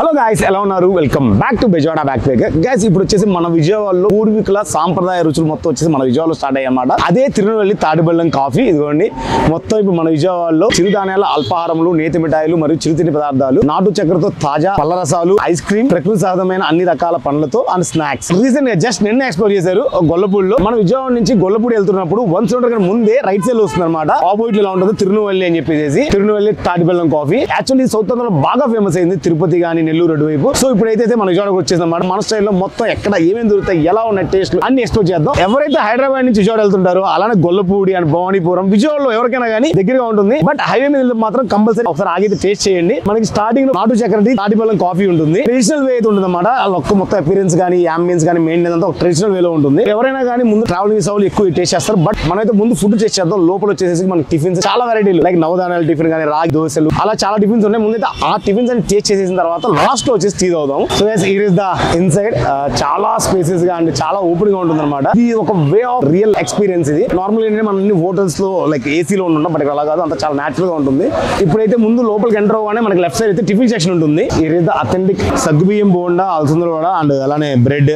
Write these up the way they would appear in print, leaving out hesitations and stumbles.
Hello guys, ఎలా ఉన్నారు? Welcome back to Bezawada backpack. Guys, ఇప్పుడు వచ్చేసి మన విజయవాడలో పూర్వీకుల సాంప్రదాయ రుచులు మొత్తం వచ్చేసి మన విజయవాడలో స్టార్ట్ అయ్యాయన్నమాట. అదే తిరునెల్వేలి తాడిబెల్లం కాఫీ. ఇదిగోండి, మొత్తం ఇప్పుడు మన విజయవాడలో చిరుధాన్యాల అల్పాహారములు, నేతి మిఠాయిలు మరియు చిరుతిండి పదార్థాలు, నాటు చక్కెరతో తాజా పళ్ళ రసాలు, ఐస్ క్రీమ్, ప్రకృతి సహజమైన అన్ని రకాల పండ్లతో అండ్ స్నాక్స్. రీసెంట్ గా జస్ట్ నిన్న ఎక్స్ప్లోర్ చేశారు గొల్లపూడిలో. మన విజయవాడ నుంచి గొల్లపూడి వెళ్తున్నప్పుడు 100 ముందే రైట్ సైడ్ వస్తుంది అనమాట. ఆపోజిట్ ఇలా ఉంటుంది తిరునెల్వేలి అని చెప్పేసి, తిరునెల్వేలి తాడిబెల్లం కాఫీ. యాక్చువల్లీ సౌత్ ఆంధ్రలో బాగా ఫేమస్ అయింది, తిరుపతి గానీ నెల్లూరు అటువైపు. సో ఇప్పుడైతే మన విజయవాడకు వచ్చేసి అనమాట. మన స్టైల్లో మొత్తం ఎక్కడ ఏమేమి దొరుకుతాయి, ఎలా ఉన్నాయి టేస్ట్ అన్ని ఎక్స్ప్లోర్ చేద్దాం. ఎవరైతే హైదరాబాద్ నుంచి విజయవాడ వెళ్తుంటారో, అలానే గొల్లపూడి అండ్ భవానీపురం, విజయవాడలో ఎవరికైనా కానీ దగ్గరగా ఉంటుంది. బట్ హైవే మీద మాత్రం కంపల్సరీ ఒకసారి ఆగితే టేస్ట్ చేయండి. మనకి స్టార్టింగ్ లో నాటు చక్కెర తాడిబెల్లం కాఫీ ఉంటుంది. ట్రెడిషనల్ వే అయితే ఉంటుంది అనమాట. వాళ్ళ మొత్తం అపీరెన్స్ కానీ అంబియన్స్ కానీ మెయింటెనెన్స్ అంతా ఒక ట్రెడిషనల్ వేలో ఉంటుంది. ఎవరైనా కానీ ముందు ట్రావెలింగ్ సౌలు ఎక్కువ టేస్ట్ చేస్తారు. బట్ మనమైతే ముందు ఫుడ్ టేస్ట్ చేద్దాం. లోపల వచ్చేసి మనకి టిఫిన్స్ చాలా వెరైటీలు, లైక్ నవధాన్యాల టిఫిన్ కానీ, రాగి దోశలు, అలా చాలా టిఫిన్స్ ఉన్నాయి. ముందైతే ఆ టిఫిన్స్ అని టేస్ట్ చేసిన తర్వాత లాస్ట్ లో వచ్చేసి టీ తాగుదాం. So it is the inside. చాలా స్పేసెస్ గా అండ్ చాలా ఓపెన్ గా ఉంటుంది అనమాట. ఇది ఒక వే ఆఫ్ రియల్ ఎక్స్పీరియన్స్. ఇది నార్మల్ ఏంటంటే మన అన్ని హోటల్స్ లో లైక్ ఏసీలో ఉంటాం, బట్ అలా కాదు, అంత చాలా న్యాచురల్ గా ఉంటుంది. ఇప్పుడైతే ముందు లోపలికి ఎంటర్ అవ్వగానే మనకి లెఫ్ట్ సైడ్ అయితే టిఫిన్ సెక్షన్ ఉంటుంది. ఇట్ ఇస్ ద అథెంటిక్ సగ్గుబియ్యం బోండా, అలసందల వడ అండ్ అలానే బ్రెడ్.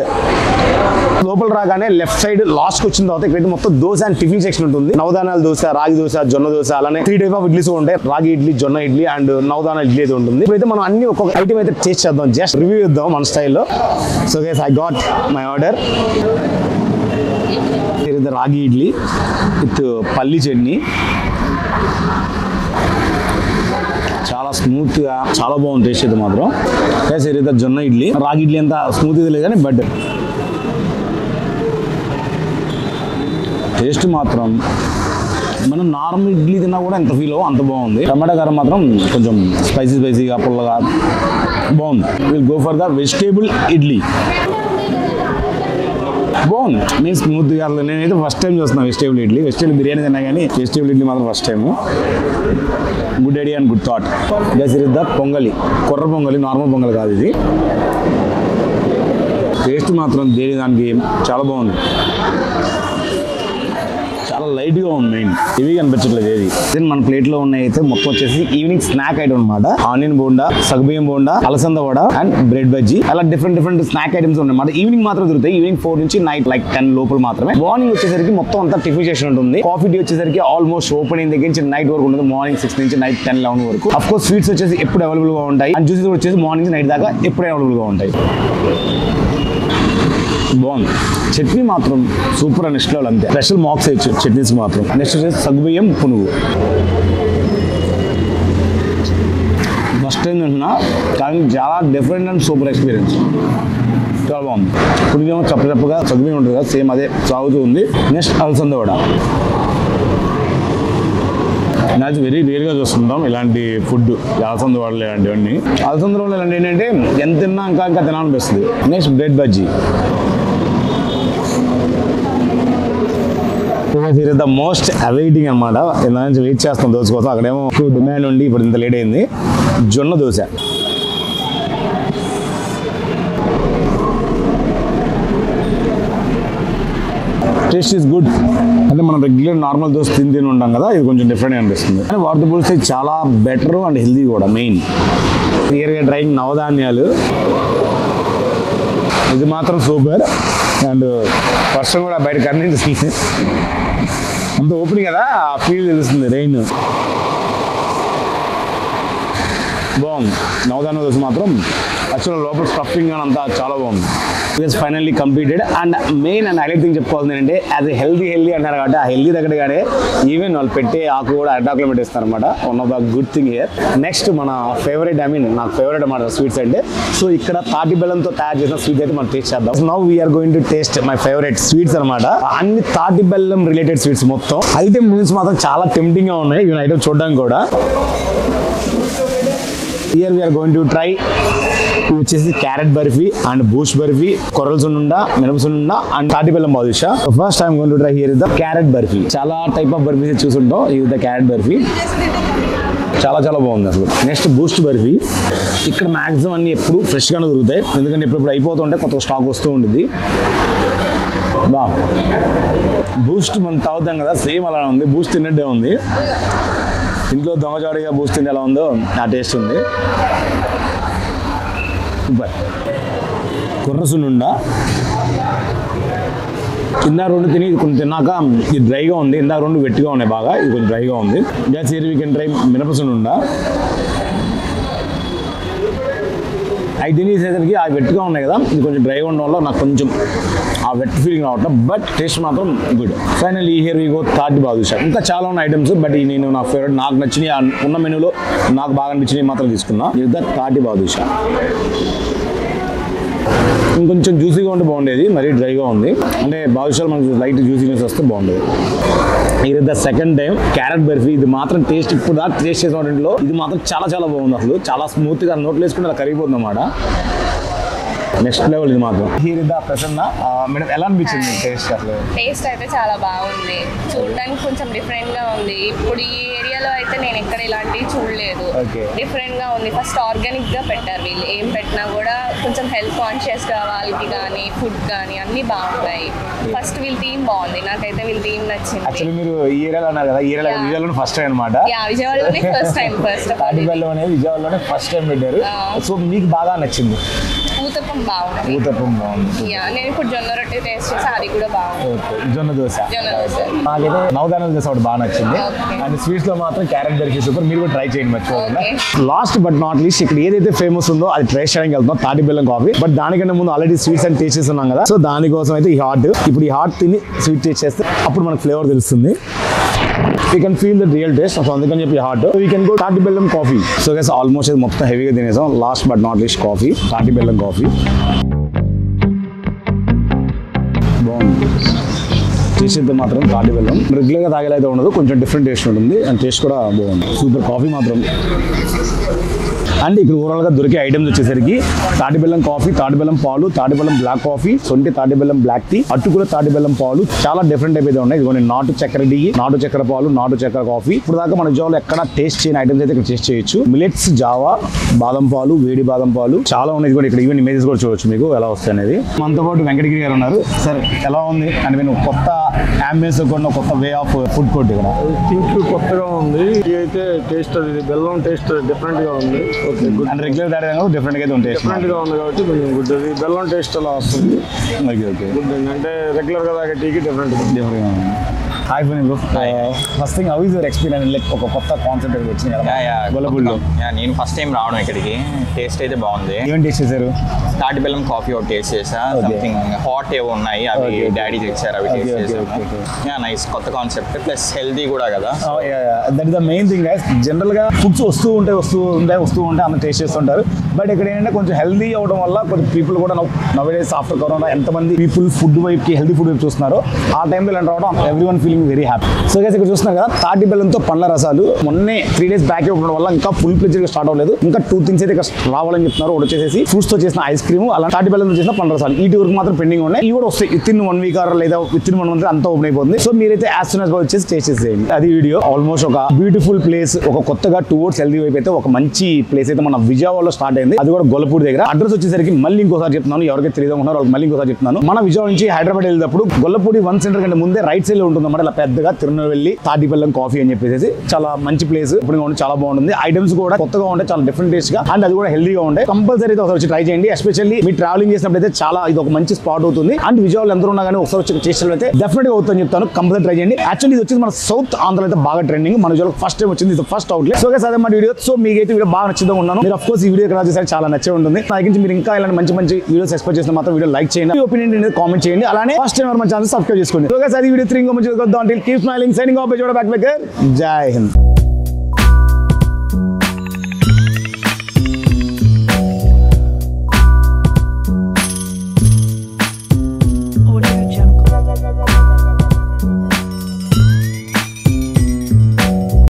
లోపల రాగానే లెఫ్ట్ సైడ్ లాస్ట్ వచ్చిన తర్వాత ఇక్కడ మొత్తం దోశ అండ్ టిఫిన్ సెక్షన్ ఉంటుంది. నవధాన్యాల దోశ, రాగి దోశ, జొన్న దోశ, అలానే 3 టైప్ ఆఫ్ ఇడ్లీస్ ఉంటాయి. రాగి ఇడ్లీ, జొన్న ఇడ్లీ అండ్ నవధాన్యాల ఇడ్లీ అయితే ఉంటుంది. ఇప్పుడైతే మనం అన్ని ఒక్కొక్క ఐటమ్ అయితే టేస్ట్ చేద్దాం, జస్ట్ రివ్యూ ఇద్దాం మన స్టైల్లో. So guys, I got my order. రాగి ఇడ్లీ విత్ పల్లి చట్నీ, చాలా స్మూత్ గా చాలా బాగుంది టేస్ట్ అయితే మాత్రం. ఏదైతే జొన్న ఇడ్లీ, రాగి ఇడ్లీ అంతా స్మూత్ గా లేదు కానీ బట్ టేస్ట్ మాత్రం మనం నార్మల్ ఇడ్లీ తిన్నా కూడా ఎంత ఫీల్ అంత బాగుంది. టమాటా కారం మాత్రం కొంచెం స్పైసీగా పుల్లగా బాగుంది. Will go for the vegetable idli. బాగుంది, నేను స్మూత్గా. నేనైతే ఫస్ట్ టైం చూస్తున్నాను వెజిటేబుల్ ఇడ్లీ. వెజిటేబుల్ బిర్యానీ తిన్నా కానీ వెజిటేబుల్ ఇడ్లీ మాత్రం first time. Good idea and good thought. Guys, it is the పొంగలి, కొర్ర పొంగలి, నార్మల్ పొంగలి కాదు ఇది. టేస్ట్ మాత్రం దేని దానికి చాలా బాగుంది. చాలా లైట్గా ఉంది, మెయిన్ ఇవి కనిపించట్లేదు ఏది. దెన్ మన ప్లేట్లో ఉన్నాయి అయితే మొత్తం వచ్చేసి ఈవినింగ్ స్నాక్ ఐటమ్ అనమాట. ఆనియన్ బోండా, సగ్గుబియ్యం బోండా, అలసంద వడ అండ్ బ్రెడ్ బజ్జీ, అలా డిఫరెంట్ స్నాక్ ఐటమ్స్ ఉన్నాయి. ఈవినింగ్ మాత్రం దొరుకుతాయి. ఈవినింగ్ 4 నుంచి నైట్ లైక్ 10 లోపల మాత్రమే. మార్నింగ్ వచ్చేసరికి మొత్తం అంతా టిఫిన్ సెక్షన్ ఉంటుంది. కాఫీ టీ వచ్చేసరికి ఆల్మోస్ట్ ఓపెనింగ్ దగ్గర నుంచి నైట్ వరకు ఉంటుంది. మార్నింగ్ 6 నుంచి నైట్ 10-11 వరకు. అఫ్ కోర్స్ స్వీట్స్ వచ్చేసి ఎప్పుడు అవైలబుల్ గా ఉంటాయి. అండ్ జ్యూసెస్ వచ్చేసి మార్నింగ్ నైట్ దాకా ఎప్పుడు అవైలబుల్ గా ఉంటాయి. బాగుంది. చట్నీ మాత్రం సూపర్ అండ్ నెక్స్ట్ లెవెల్. అంతే స్పెషల్ మార్క్స్ వేయచ్చు చట్నీస్ మాత్రం. నెక్స్ట్ వచ్చేసి సగ్గుబియ్యం పునుగు. ఫస్ట్ టైం తింటున్నా కానీ చాలా డిఫరెంట్ అండ్ సూపర్ ఎక్స్పీరియన్స్. చాలా బాగుంది. పునుగేమో చప్పగా సగ్గుబియ్యం ఉంటుంది కదా, సేమ్ అదే సాగుతూ ఉంది. నెక్స్ట్ అలసంద వడ. నాకు వెరీ రేర్గా చూస్తుంటాం ఇలాంటి ఫుడ్, అలసంద వడలు ఇలాంటివన్నీ. అలసంద వడలు ఇలాంటి ఏంటంటే ఎంత తిన్నా ఇంకా తినాలనిపిస్తుంది. Next bread bajji. The most awaiting అనమాట. ఇలా నుంచి వెయిట్ చేస్తాం దోశ కోసం. అక్కడేమో డిమాండ్ ఉండి ఇప్పుడు ఇంత లేట్ అయింది. జొన్న దోశ. Taste is good. అంటే మనం రెగ్యులర్ నార్మల్ దోశ తిని ఉంటాం కదా, ఇది కొంచెం డిఫరెంట్గా అనిపిస్తుంది. కానీ వాటితో పోలిస్తే చాలా బెటర్ అండ్ హెల్దీ కూడా. మెయిన్ క్లియర్గా డ్రైయింగ్ నవధాన్యాలు, ఇది మాత్రం సూపర్. అండ్ వర్షం కూడా బయట కనిపిస్తుంది, అంత ఓపెన్ కదా, ఆ ఫీల్ తెలుస్తుంది. రెయిన్ బాగుంది. నవధాన్య దోశ మాత్రం యాక్చువల్ లోపల స్టఫింగ్ అని అంతా చాలా బాగుంది. It finally completed. And main and highlight thing చెప్పుకోవాల్సింది ఏంటంటే యాజ్ ఎ హెల్దీ అంటారు కాబట్టి ఆ హెల్దీ దగ్గరగానే ఈవెన్ వాళ్ళు పెట్టే ఆకు కూడా అటాకులో పెట్టేస్తారు అనమాట. One of the good thing here. Next మన ఫేవరెట్, నాకు ఫేవరెట్ అన్నమాట స్వీట్స్ అంటే. సో ఇక్కడ తాటి బెల్లంతో తయారు చేసిన స్వీట్ అయితే మనం టేస్ట్ చేద్దాం. Now we're going to taste my favourite sweets అనమాట. అన్ని తాటి బెల్లం రిలేటెడ్ స్వీట్స్ మొత్తం. ఐటమ్ మీన్స్ మాత్రం చాలా టెంప్టింగ్ గా ఉన్నాయి ఈవెన్ ఐటమ్ చూడడానికి కూడా. Here we're going to try వచ్చేసి carrot barfi and boost barfi, కొర్రల సున్నుండా, మినప సున్నుండా అండ్ తాటి బెల్లం బాదుషా. First time going to try here is the carrot barfi. చాలా టైప్ ఆఫ్ బర్ఫీస్ చూసుంటాం. ఇది ద క్యారెట్ బర్ఫీ. చాలా బాగుంది అసలు. Next Boost barfi. ఇక్కడ మాక్సిమం అన్ని ఎప్పుడు ఫ్రెష్గానే దొరుకుతాయి, ఎందుకంటే ఇప్పుడు అయిపోతుంటే కొత్త స్టాక్ వస్తూ ఉంటుంది. బా బూస్ట్ మనం తాగుతాం కదా, సేమ్ అలా ఉంది. బూస్ట్ తిన్నట్టే ఉంది. ఇంట్లో దొంగచాడిగా బూస్ట్ తింటే ఎలా ఉందో ఆ టేస్ట్ ఉంది. కుర్రసునుండా ఇందాక రెండు తిని కొంచెం తిన్నాక ఇది డ్రైగా ఉంది, ఇందాక రెండు వెట్టిగా ఉన్నాయి బాగా, ఇది కొంచెం డ్రైగా ఉంది. Gas here we can try మినపసునుండా. అవి తినేసేసరికి ఆ వెట్టిగా ఉన్నాయి కదా, ఇది కొంచెం డ్రైగా ఉండడం వల్ల నాకు కొంచెం ఆ వెట్ ఫీలింగ్ రావట్లేదు, బట్ టేస్ట్ మాత్రం good. Final here we go తాటి బాదుషా. ఇంకా చాలా ఉన్న ఐటమ్స్, బట్ నేను నా ఫేవరెట్ నాకు నచ్చినవి ఉన్న మెనూలో నాకు బాగా అనిపించినవి మాత్రం తీసుకున్నా. ఇది తాటి బాదుషా. ఇంకొంచెం జ్యూసీగా ఉంటే బాగుండేది, మరీ డ్రైగా ఉంది. అంటే బాదుషాలు మనకు లైట్ జ్యూసీనెస్ వస్తే బాగుండేది. ఇది the second time carrot barfi. ఇది మాత్రం టేస్ట్ ఇప్పుడు దాకా టేస్ట్ చేసిన వాటిలో ఇది మాత్రం చాలా చాలా బాగుంది. అసలు చాలా స్మూత్గా నోట్లు వేసుకుంటే అలా కరిగిపోతుంది అన్నమాట. నెక్స్ట్ లెవెల్ ఇది మాత్రం. హీర్ ఇద్దా ప్రసన్న మేడం, ఎలా అనిపించింది టేస్ట్? అసలు టేస్ట్ అయితే చాలా బాగుంది, చూడడానికి కొంచెం డిఫరెంట్ గా ఉంది. ఇప్పుడు ఈ ఏరియాలో అయితే నేను ఎక్కడ ఇలాంటివి చూడలేదు, డిఫరెంట్ గా ఉంది. ఫస్ట్ ఆర్గానిక్ గా పెట్టారు వీళ్ళు, ఏం పెట్టినా కూడా కొంచెం హెల్త్ కాన్షియస్ గా వాళ్ళకి కానీ ఫుడ్ కానీ అన్ని బాగుంటాయి. ఫస్ట్ వీళ్ళ థీమ్ బాగుంది, నాకైతే వీళ్ళ థీమ్ నచ్చింది. యాక్చువల్లీ మీరు ఈ ఏరియాలో అన్నారు కదా, ఈ ఏరియాలో విజయవాడలో ఫస్ట్ టైం అనమాట. విజయవాడలోనే ఫస్ట్ టైం. తాటిబెల్లం అనేది విజయవాడలోనే ఫస్ట్ టైం పెట్టారు. సో మీకు బాగా నచ్చింది? ఊతప్పం బాగుంది. ఊతప్పం బాగుంది. నేను ఇప్పుడు జొన్న రొట్టె టేస్ట్ చేసి అది కూడా బాగుంది. జొన్న దోశ. జొన్న దోశ నాకైతే నవధాన్యాల దోశ ఒకటి బాగా నచ్చింది. అండ్ స్వీట్స్ లో మాత్రం క్యారెట్ బర్ఫీ సూపర్, మీరు కూడా ట్రై చేయండి మర్చిపోకుండా. లాస్ట్ బట్ నాట్ లీస్ట్ ఇక్కడ ఏదైతే ఫేమస్ ఉందో అది ట్రై చేయడానికి వెళ్తున్నాం, తాటి బెల్లం కాఫీ. బట్ దానికన్నా ముందు ఆల్రెడీ స్వీట్స్ అండ్ టేస్ట్ చేస్తున్నాం కదా, సో దానికోసం అయితే ఈ హాట్. ఇప్పుడు ఈ హాట్ తిని స్వీట్ టేస్ట్ చేస్తే అప్పుడు మనకు ఫ్లేవర్ తెలుస్తుంది. We can feel the real taste. So అందుకని చెప్పి హాట్. We can go తాటి బెల్లం కాఫీ. సో గైస్ ఆల్మోస్ట్ ఇది మొత్తం హెవీగా తినేసాం. Last but not least coffee, తాటి బెల్లం కాఫీ. బాగుంది టేస్ట్ అయితే మాత్రం. తాటి బెల్లం రెగ్యులర్గా తాగేలైతే ఉండదు, కొంచెం డిఫరెంట్ టేస్ట్ ఉంటుంది అండ్ టేస్ట్ కూడా బాగుంది. సూపర్ కాఫీ మాత్రం. అండ్ ఇక్కడ ఓవరాల్గా దొరికే ఐటమ్స్ వచ్చేసరికి తాటి బెల్లం కాఫీ, తాటి బెల్లం పాలు, తాటి బెల్లం బ్లాక్ కాఫీ, సొంటి తాటి బెల్లం బ్లాక్ టీ, అటుకుల తాటి బెల్లం పాలు, చాలా డిఫరెంట్ టైప్ అయితే ఉన్నాయి. ఇదిగోండి నాటు చక్కెర టీ, నాటు చక్కెర పాలు, నాటు చక్కెర కాఫీ. ఇప్పుడు దాకా మన జాబ్లో ఎక్కడ టేస్ట్ చేయని ఐటమ్స్ అయితే ఇక్కడ టేస్ట్ చేయొచ్చు. మిలెట్స్ జావా, బాదం పాలు, వేడి బాదం పాలు చాలా ఉన్నాయి. కూడా ఇక్కడ ఈవెన్ ఇమేజెస్ కూడా చూడొచ్చు మీకు ఎలా వస్తాయి అనేది. మనతో పాటు వెంకటగిరి గారు ఉన్నారు. సార్ ఎలా ఉంది? అంటే నేను కొత్త అంబియన్స్ కూడా కొత్త వే ఆఫ్ ఫుడ్ కోర్ట్ ఇక్కడ థింక్ కొత్తగా ఉంది. ఇది అయితే టేస్ట్ అది బెల్లం టేస్ట్ డిఫరెంట్ గా ఉంది. Okay good. అండ్ రెగ్యులర్ తాడే డిఫరెంట్ గా అయితే ఉంటాయి. డిఫరెంట్ గా ఉంది కాబట్టి కొంచెం గుడ్. అది బెల్లం టేస్ట్ అలా వస్తుంది. Okay okay good. అంటే రెగ్యులర్ గా తాగే టీకి different different. Hi Phani bro, first thing how is your experience? Like ఒక కొత్త కాన్సెప్ట్ వచ్చింది కదా గొల్లపూడిలో. నేను ఫస్ట్ టైం రావడం ఇక్కడికి. టేస్ట్ అయితే బాగుంది. ఏం టేస్ట్ చేశారు? తాటి బెల్లం కాఫీ ఒకటి టేస్ట్ చేసా. సంథింగ్ హాట్ ఏవో ఉన్నాయి, అవి డాడీ తెచ్చారు, అవి టేస్ట్ చేశాను. నైస్, కొత్త కాన్సెప్ట్ ప్లస్ హెల్దీ కూడా కదా. That is the main thing guys. General గా ఫుడ్స్ వస్తూ ఉంటే అందరూ టేస్ట్ చేస్తుంటారు. బట్ ఇక్కడ ఏంటంటే కొంచెం హెల్దీ అవడం వల్ల కొంచెం పీపుల్ కూడా నవ్ డేస్ ఆఫ్టర్ కరోనా ఎంతమంది పీపుల్ ఫుడ్ వైపుకి హెల్దీ ఫుడ్ వైపు చూస్తున్నారో ఆ టైంలో ఇలాంటి రావడం every one feeling very happy. So guys ఇక్కడ చూస్తున్నారు కదా తాటి బెల్లంతో పండ్ల రసాలు. మొన్నే 3 days బ్యాక్ ఉండడం వల్ల ఇంకా ఫుల్ ప్లెజర్ గా స్టార్ట్ అవ్వలేదు. ఇంకా 2 things అయితే ఇక్కడ రావాలని చెప్తున్నారు. ఒకటి వచ్చేసి ఫ్రూట్స్ తో చేసిన ఐస్ క్రీమ్, అలా తాటి బెల్లంతో చేసిన పండ్ల రసాలు. ఈ వరకు మాత్రం పెండింగ్ ఉన్నాయి. ఇవి కూడా వస్తాయి విత్ ఇన్ 1 week లేదా విత్ ఇన్ 1 month అంతా ఓపెన్ అయిపోతుంది. సో మీరైతే యాజ్ సూన్ యాజ్ వచ్చేసి టేస్ట్ చేసేయండి. అది వీడియో. ఆల్మోస్ట్ ఒక బ్యూటిఫుల్ ప్లేస్, ఒక కొత్తగా టువర్డ్స్ హెల్దీ వైపు అయితే ఒక మంచి ప్లేస్ అయితే మన విజయవాడలో స్టార్ట్ అయింది. అది కూడా గొల్లపూడి దగ్గర. అడ్రస్ వచ్చేసరికి మళ్ళీ ఇంకోసారి చెప్తున్నాను, ఎవరికైతే తెలియదు అనుకుంటున్నారో వాళ్ళకి మళ్ళీ ఇంకోసారి చెప్తున్నాను. మన విజయవాడ నుంచి హైదరాబాద్ వెళ్ళేటప్పుడు గొల్లపూడి 1 center కంటే ముందే రైట్ సైడ్ లో ఉంటుంది అన్నమాట. ఇలా పెద్దగా తిరునెల్వేలి తాటి బెల్లం కాఫీ అని చెప్పేసి చాలా మంచి ప్లేస్. ఇప్పుడు చాలా బాగుంటుంది. ఐటమ్స్ కూడా కొత్తగా ఉంటాయి, చాలా డిఫరెంట్ టేస్ట్ గా, అండ్ అది కూడా హెల్దీగా ఉంటాయి. కంపల్సరీ అయితే ఒకసారి వచ్చి ట్రై చేయండి. ఎస్పెషల్లీ మీరు ట్రావెలింగ్ చేసినప్పుడు అయితే చాలా ఇది ఒక మంచి స్పాట్ అవుతుంది. అండ్ విజయవాడలో ఎందరూ ఉన్నా కానీ ఒకసారి వచ్చి టేస్ట్ అయితే డెఫినెట్ గా అవుతుందని చెప్తాను. కంపల్సరీ ట్రై చేయండి. యాక్చువల్లీ ఇది వచ్చేసి మన సౌత్ ఆంధ్ర అయితే బాగా ట్రెండింగ్. మన విజయవాడలో ఫస్ట్ టైం వచ్చింది, ఇది ఫస్ట్ అవుట్లెట్. సో అదే మా వీడియో. సో మీకైతే వీడియో బాగా నచ్చిందో ఉన్నాను. మీరు ఆఫ్ కోర్స్ ఈ వీడియో ఇక్కడ చేసారు, చాలా నచ్చే ఉంటుంది. నాకు నుంచి మీరు ఇంకా ఇలాంటి మంచి మంచి వీడియోస్ ఎక్స్పెక్ట్ చేసిన మాత్రం వీడియో లైక్ చేయండి, ఒపీనియన్ అనేది కామెంట్ చేయండి. అలానే ఫస్ట్ టైం మన ఛానల్ సబ్స్క్రైబ్ చేసుకోండి. సో అది వీడియో 3 ఇంకో మంచి keep smiling, signing off Vijayawada back. జై హింద్.